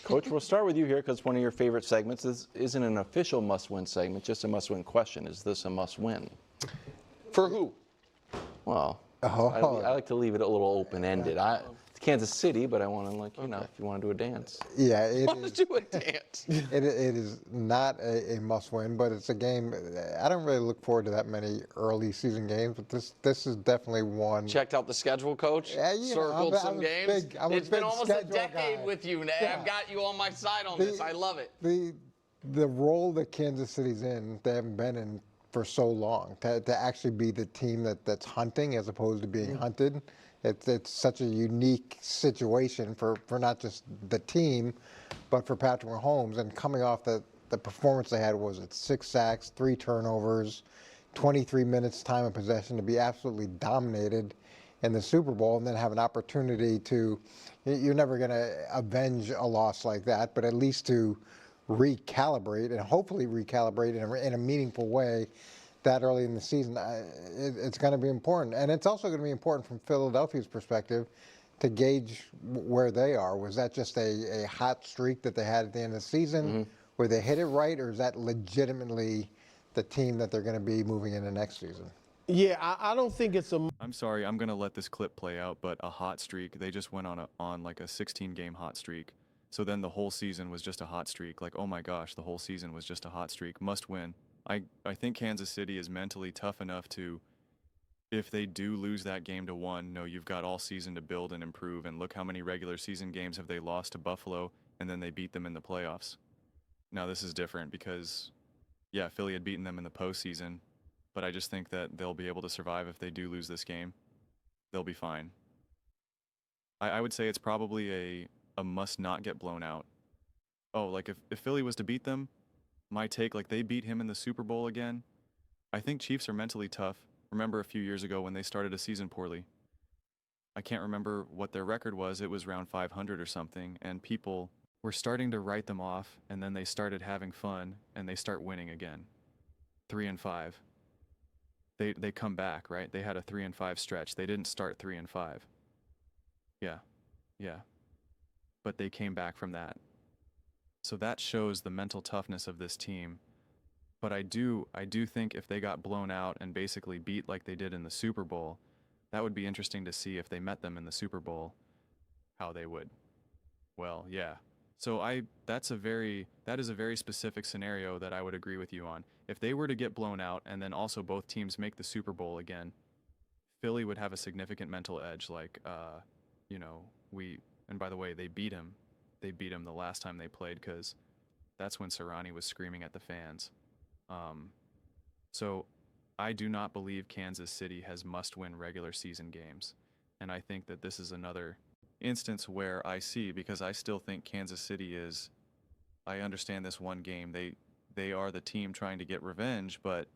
Coach, we'll start with you here because one of your favorite segments. This isn't an official must-win segment, just a must-win question. Is this a must-win? For who? Well, I like to leave it a little open-ended. It's Kansas City, but I want to, like, you know, if you want to do a dance. Yeah, it Want is. to do a dance? It is not a must-win, but it's a game. I don't really look forward to that many early season games, but this is definitely one. Checked out the schedule, Coach? Yeah, you know, Circled some I'm a games? big- I'm a It's been big almost a schedule decade guy. with you, Ned. Yeah. I've got you on my side on this. I love it. The role that Kansas City's in, they haven't been in for so long. To actually be the team that's hunting as opposed to being hunted, it's such a unique situation for not just the team, but for Patrick Mahomes. And coming off the performance they had, was it 6 sacks, 3 turnovers, 23 minutes time of possession, to be absolutely dominated in the Super Bowl, and then have an opportunity to, you're never going to avenge a loss like that, but at least to recalibrate and hopefully recalibrate in a meaningful way that early in the season. It's going to be important. And it's also going to be important from Philadelphia's perspective to gauge where they are. Was that just a hot streak that they had at the end of the season where they hit it right, or is that legitimately the team that they're going to be moving into next season? Yeah, I don't think it's a. I'm sorry, I'm gonna let this clip play out, but a hot streak. They just went on like a 16-game hot streak. So then the whole season was just a hot streak. Like, oh my gosh, the whole season was just a hot streak. Must win. I think Kansas City is mentally tough enough to, if they do lose that game to 1, no, you've got all season to build and improve. And look how many regular season games have they lost to Buffalo, and then they beat them in the playoffs. Now this is different because, yeah, Philly had beaten them in the postseason. But I just think that they'll be able to survive if they do lose this game. They'll be fine. I would say it's probably a must not get blown out. Oh, like if Philly was to beat them, my take, like they beat him in the Super Bowl again. I think Chiefs are mentally tough. Remember a few years ago when they started a season poorly. I can't remember what their record was. It was around 500 or something. And people were starting to write them off. And then they started having fun and they start winning again. 3-5. They come back, right? They had a 3-5 stretch. They didn't start 3-5. Yeah. But they came back from that. So that shows the mental toughness of this team. But I do think if they got blown out and basically beat like they did in the Super Bowl, that would be interesting to see if they met them in the Super Bowl, how they would. Well, yeah. So that is a very specific scenario that I would agree with you on. If they were to get blown out and then also both teams make the Super Bowl again, Philly would have a significant mental edge. Like, and by the way, they beat him. They beat him the last time they played because that's when Sirianni was screaming at the fans. So I do not believe Kansas City has must-win regular season games. And I think that this is another instance where I see, because I still think Kansas City is, I understand this one game, they are the team trying to get revenge, but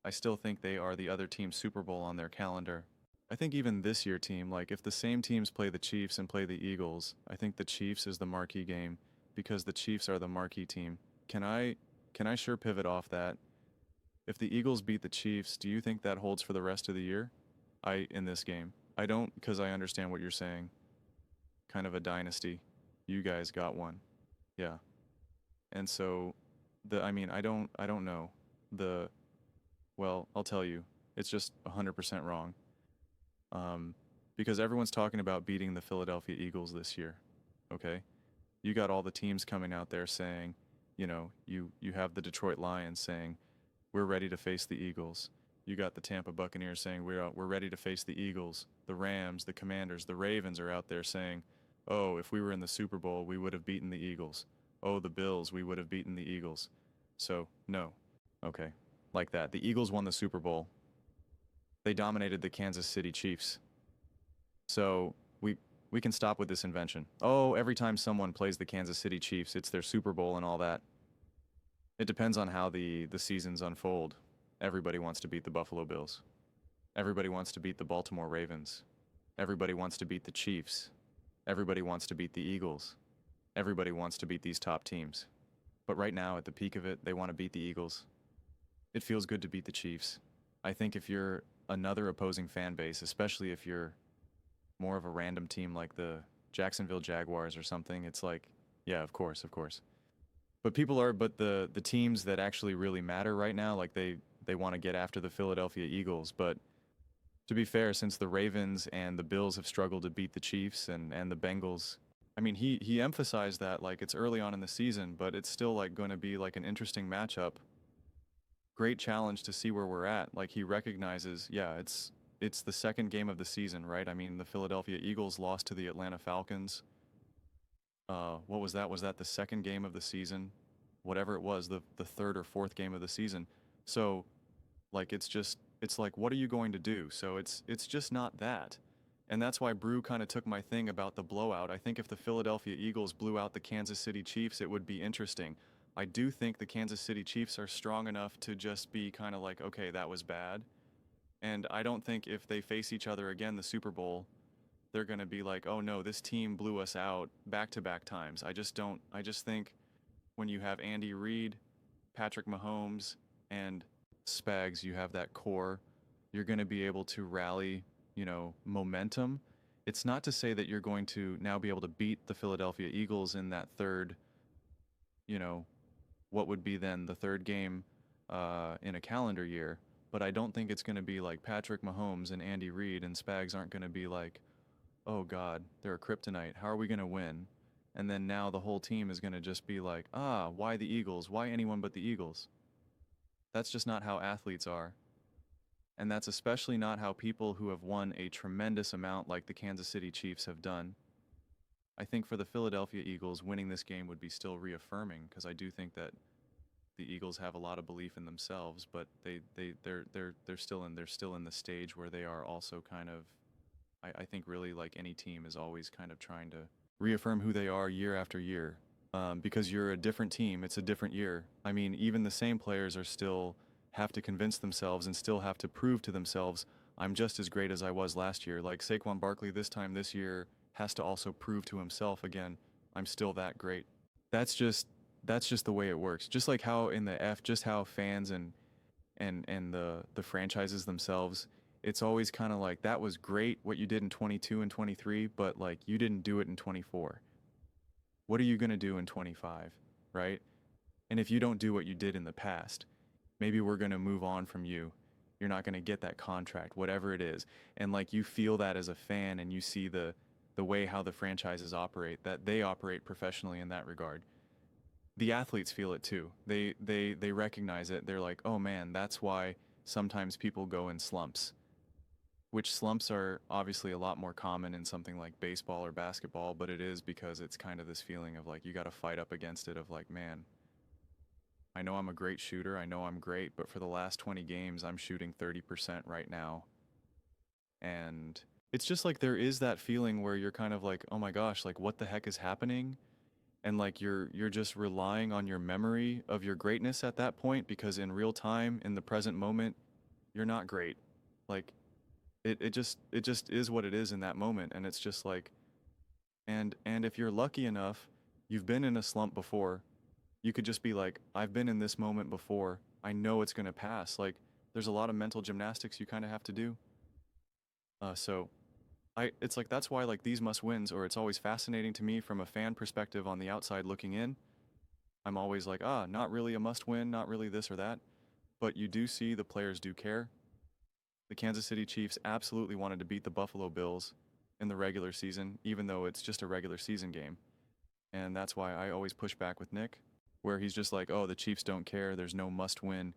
I still think they are the other team's Super Bowl on their calendar. I think even this year team, like if the same teams play the Chiefs and play the Eagles, I think the Chiefs is the marquee game because the Chiefs are the marquee team. Can I sure pivot off that? If the Eagles beat the Chiefs, do you think that holds for the rest of the year? In this game. I don't, because I understand what you're saying. Kind of a dynasty. You guys got one. Yeah. And so I don't know. Well, I'll tell you. It's just 100% wrong. Because everyone's talking about beating the Philadelphia Eagles this year. Okay? You got all the teams coming out there saying, you have the Detroit Lions saying, we're ready to face the Eagles. You got the Tampa Buccaneers saying, we're ready to face the Eagles. The Rams, the Commanders, the Ravens are out there saying, oh, if we were in the Super Bowl, we would have beaten the Eagles. Oh, the Bills, we would have beaten the Eagles. So, no. Okay, like that. The Eagles won the Super Bowl. They dominated the Kansas City Chiefs. So, we can stop with this invention. Oh, every time someone plays the Kansas City Chiefs, it's their Super Bowl and all that. It depends on how the seasons unfold. Everybody wants to beat the Buffalo Bills. Everybody wants to beat the Baltimore Ravens. Everybody wants to beat the Chiefs. Everybody wants to beat the Eagles. Everybody wants to beat these top teams. But right now, at the peak of it, they want to beat the Eagles. It feels good to beat the Chiefs. I think if you're another opposing fan base, especially if you're more of a random team like the Jacksonville Jaguars or something, it's like, Yeah, of course, of course. But the teams that actually really matter right now, like they want to get after the Philadelphia Eagles. But to be fair, since the Ravens and the Bills have struggled to beat the Chiefs and the Bengals, I mean, he emphasized that like it's early on in the season, but it's still like going to be like an interesting matchup. Great challenge to see where we're at. Like he recognizes, yeah, it's the second game of the season, right? I mean, the Philadelphia Eagles lost to the Atlanta Falcons. What was that? Was that the second game of the season? Whatever it was, the third or fourth game of the season. So, like, it's like, what are you going to do? So it's just not that. And that's why Brew kind of took my thing about the blowout. I think if the Philadelphia Eagles blew out the Kansas City Chiefs, it would be interesting. I do think the Kansas City Chiefs are strong enough to just be kind of like, okay, that was bad. And I don't think if they face each other again the Super Bowl, they're going to be like, oh no, this team blew us out back-to-back times. I just think when you have Andy Reid, Patrick Mahomes, and Spags, you have that core, you're going to be able to rally, momentum. It's not to say that you're going to now be able to beat the Philadelphia Eagles in that third, what would be then the third game in a calendar year, but I don't think it's going to be like Patrick Mahomes and Andy Reid and Spags aren't going to be like, oh God, they're a kryptonite. How are we going to win? And then now the whole team is going to just be like, why the Eagles? Why anyone but the Eagles? That's just not how athletes are. And that's especially not how people who have won a tremendous amount like the Kansas City Chiefs have done. I think for the Philadelphia Eagles, winning this game would be still reaffirming because I do think that the Eagles have a lot of belief in themselves, but they're still in the stage where they are also kind of, I think really like any team is always kind of trying to reaffirm who they are year after year. Because you're a different team, it's a different year. I mean, even the same players are still have to convince themselves and still have to prove to themselves, I'm just as great as I was last year. Like Saquon Barkley this year has to also prove to himself again, I'm still that great. That's just the way it works. Just like how in the just how fans and the franchises themselves, it's always kind of like that was great what you did in 22 and 23, but like you didn't do it in 24. What are you going to do in 25, right? And if you don't do what you did in the past, maybe we're going to move on from you. You're not going to get that contract, whatever it is. And like you feel that as a fan and you see the way how the franchises operate, that they operate professionally in that regard. The athletes feel it too. They recognize it. They're like, oh man, that's why sometimes people go in slumps. Which slumps are obviously a lot more common in something like baseball or basketball, but it is because it's kind of this feeling of like you got to fight up against it of like, man, I know I'm a great shooter, I know I'm great, but for the last 20 games I'm shooting 30% right now. And it's just like there is that feeling where you're kind of like, oh my gosh, like what the heck is happening? And like you're just relying on your memory of your greatness at that point, because in real time, in the present moment, you're not great. Like it just is what it is in that moment. And it's just like, and if you're lucky enough, you've been in a slump before, you could just be like, I've been in this moment before, I know it's going to pass. Like there's a lot of mental gymnastics you kind of have to do. It's like, that's why like these must wins, or it's always fascinating to me from a fan perspective on the outside looking in. I'm always like, not really a must win, not really this or that. But you do see the players do care. The Kansas City Chiefs absolutely wanted to beat the Buffalo Bills in the regular season, even though it's just a regular season game. And that's why I always push back with Nick, where he's just like, oh, the Chiefs don't care, there's no must win.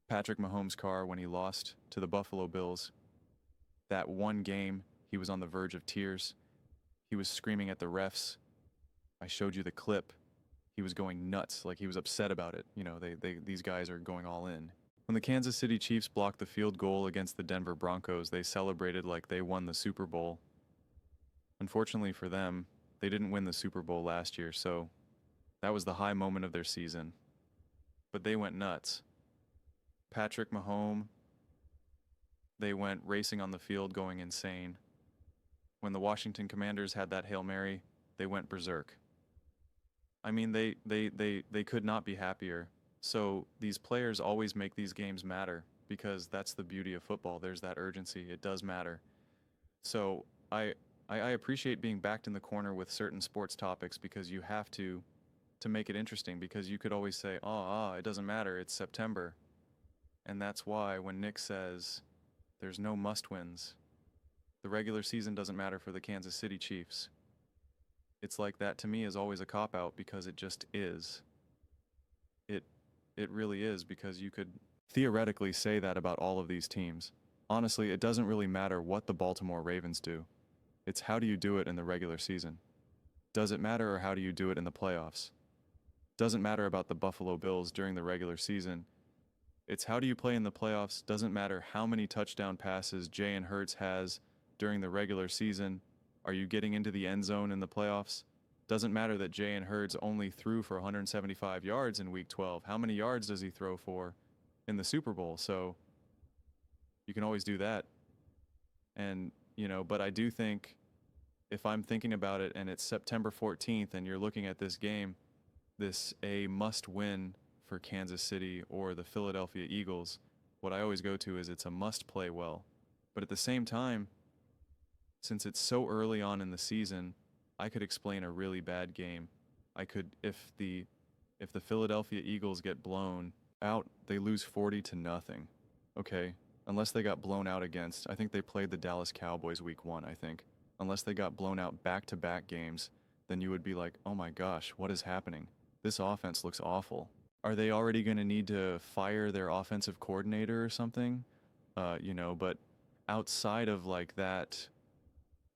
Patrick Mahomes' car when he lost to the Buffalo Bills, that one game, he was on the verge of tears. He was screaming at the refs. I showed you the clip. He was going nuts, like he was upset about it. You know, these guys are going all in. When the Kansas City Chiefs blocked the field goal against the Denver Broncos, they celebrated like they won the Super Bowl. Unfortunately for them, they didn't win the Super Bowl last year, so that was the high moment of their season. But they went nuts. Patrick Mahomes, they went racing on the field, going insane. When the Washington Commanders had that Hail Mary, they went berserk. I mean, they could not be happier. So these players always make these games matter, because that's the beauty of football. There's that urgency. It does matter. So I I appreciate being backed in the corner with certain sports topics because you have to make it interesting, because you could always say, it doesn't matter, it's September. And that's why when Nick says there's no must-wins, the regular season doesn't matter for the Kansas City Chiefs. It's like that to me is always a cop-out, because it just is. It really is, because you could theoretically say that about all of these teams. Honestly, it doesn't really matter what the Baltimore Ravens do. It's how do you do it in the regular season? Does it matter, or how do you do it in the playoffs? Doesn't matter about the Buffalo Bills during the regular season. It's how do you play in the playoffs? Doesn't matter how many touchdown passes Jalen Hurts has during the regular season. Are you getting into the end zone in the playoffs? Doesn't matter that Jalen Hurts only threw for 175 yards in Week 12. How many yards does he throw for in the Super Bowl? So you can always do that. And, but I do think if I'm thinking about it and it's September 14th and you're looking at this game, this a must win for Kansas City or the Philadelphia Eagles, what I always go to is it's a must play well. But at the same time, since it's so early on in the season, I could explain a really bad game. I could, if the Philadelphia Eagles get blown out, they lose 40-0. Okay? Unless they got blown out against, I think they played the Dallas Cowboys Week 1, I think. Unless they got blown out back-to-back games, then you would be like, oh my gosh, what is happening? This offense looks awful. Are they already going to need to fire their offensive coordinator or something? But outside of like that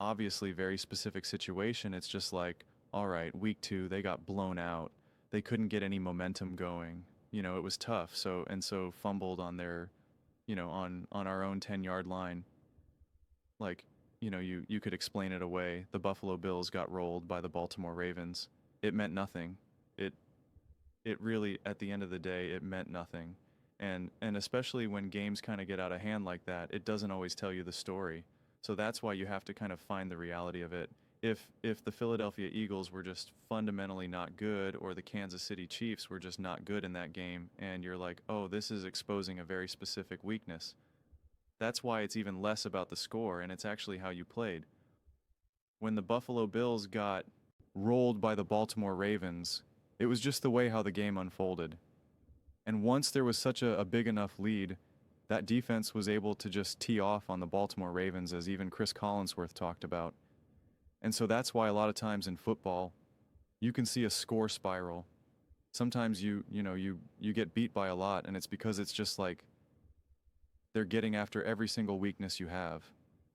obviously very specific situation, it's just like, all right, Week 2, they got blown out. They couldn't get any momentum going. It was tough. So fumbled on their, on our own 10-yard line. Like, you could explain it away. The Buffalo Bills got rolled by the Baltimore Ravens. It meant nothing. It really, at the end of the day, it meant nothing. And especially when games kind of get out of hand like that, it doesn't always tell you the story. So that's why you have to kind of find the reality of it. If the Philadelphia Eagles were just fundamentally not good, or the Kansas City Chiefs were just not good in that game, and you're like, oh, this is exposing a very specific weakness, that's why it's even less about the score, and it's actually how you played. When the Buffalo Bills got rolled by the Baltimore Ravens, it was just the way how the game unfolded. And once there was such a big enough lead, that defense was able to just tee off on the Baltimore Ravens, as even Chris Collinsworth talked about. And so that's why a lot of times in football, you can see a score spiral. Sometimes you get beat by a lot, and it's because it's just like they're getting after every single weakness you have.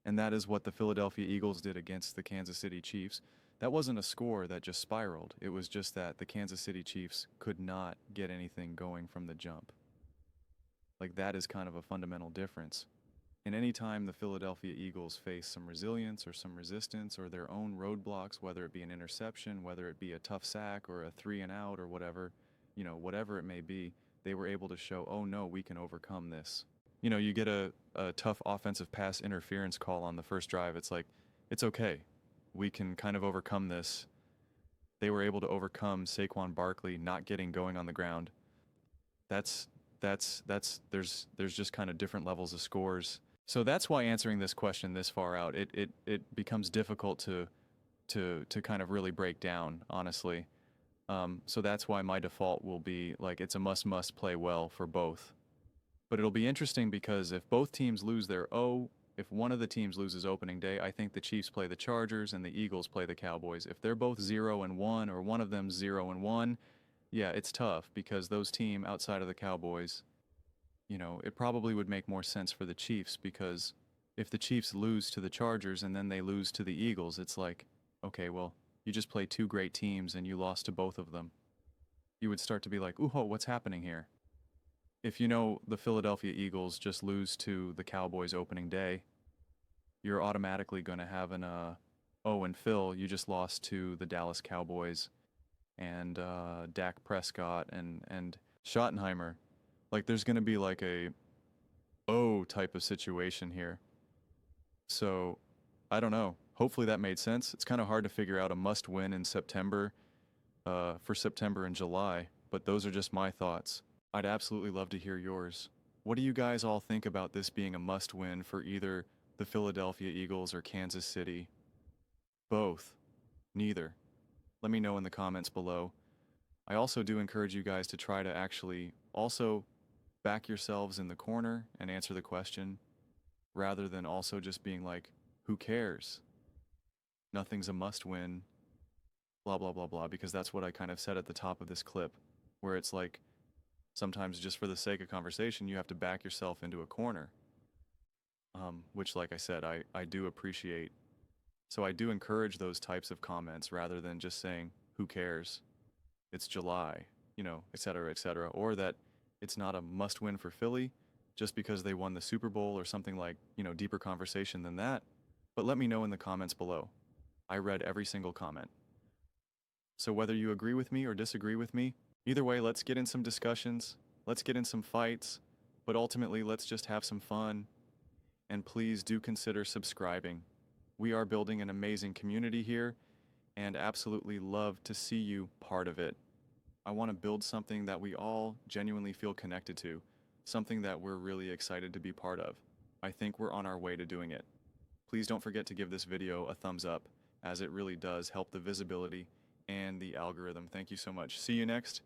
And that is what the Philadelphia Eagles did against the Kansas City Chiefs. That wasn't a score that just spiraled. It was just that the Kansas City Chiefs could not get anything going from the jump. Like, that is kind of a fundamental difference. And any time the Philadelphia Eagles face some resilience or some resistance or their own roadblocks, whether it be an interception, whether it be a tough sack or a 3-and-out or whatever, whatever it may be, they were able to show, oh no, we can overcome this. You get a tough offensive pass interference call on the first drive. It's like, it's okay. We can kind of overcome this. They were able to overcome Saquon Barkley not getting going on the ground. There's just kind of different levels of scores. So that's why answering this question this far out, it becomes difficult to kind of really break down, honestly. So that's why my default will be like, it's a must play well for both. But it'll be interesting because if both teams lose if one of the teams loses opening day, I think the Chiefs play the Chargers and the Eagles play the Cowboys. If they're both 0-1 or one of them's 0-1, yeah, it's tough because those teams outside of the Cowboys, it probably would make more sense for the Chiefs, because if the Chiefs lose to the Chargers and then they lose to the Eagles, it's like, okay, well, you just played two great teams and you lost to both of them. You would start to be like, ooh, what's happening here? If the Philadelphia Eagles just lose to the Cowboys opening day, you're automatically going to have and Phil, you just lost to the Dallas Cowboys and Dak Prescott and Schottenheimer. Like, there's going to be like a type of situation here. So, I don't know. Hopefully that made sense. It's kind of hard to figure out a must-win in September, for September and July, but those are just my thoughts. I'd absolutely love to hear yours. What do you guys all think about this being a must-win for either the Philadelphia Eagles or Kansas City? Both. Neither. Let me know in the comments below. I also do encourage you guys to try to actually also back yourselves in the corner and answer the question, rather than also just being like, who cares? Nothing's a must-win, blah, blah, blah, blah, because that's what I kind of said at the top of this clip, where it's like, sometimes just for the sake of conversation, you have to back yourself into a corner, which, like I said, I do appreciate. So I do encourage those types of comments rather than just saying, who cares? It's July, you know, et cetera, or that it's not a must-win for Philly just because they won the Super Bowl or something like, you know, deeper conversation than that. But let me know in the comments below. I read every single comment. So whether you agree with me or disagree with me, either way, let's get in some discussions, let's get in some fights, but ultimately let's just have some fun. And please do consider subscribing. We are building an amazing community here and absolutely love to see you part of it. I want to build something that we all genuinely feel connected to, something that we're really excited to be part of. I think we're on our way to doing it. Please don't forget to give this video a thumbs up, as it really does help the visibility and the algorithm. Thank you so much. See you next.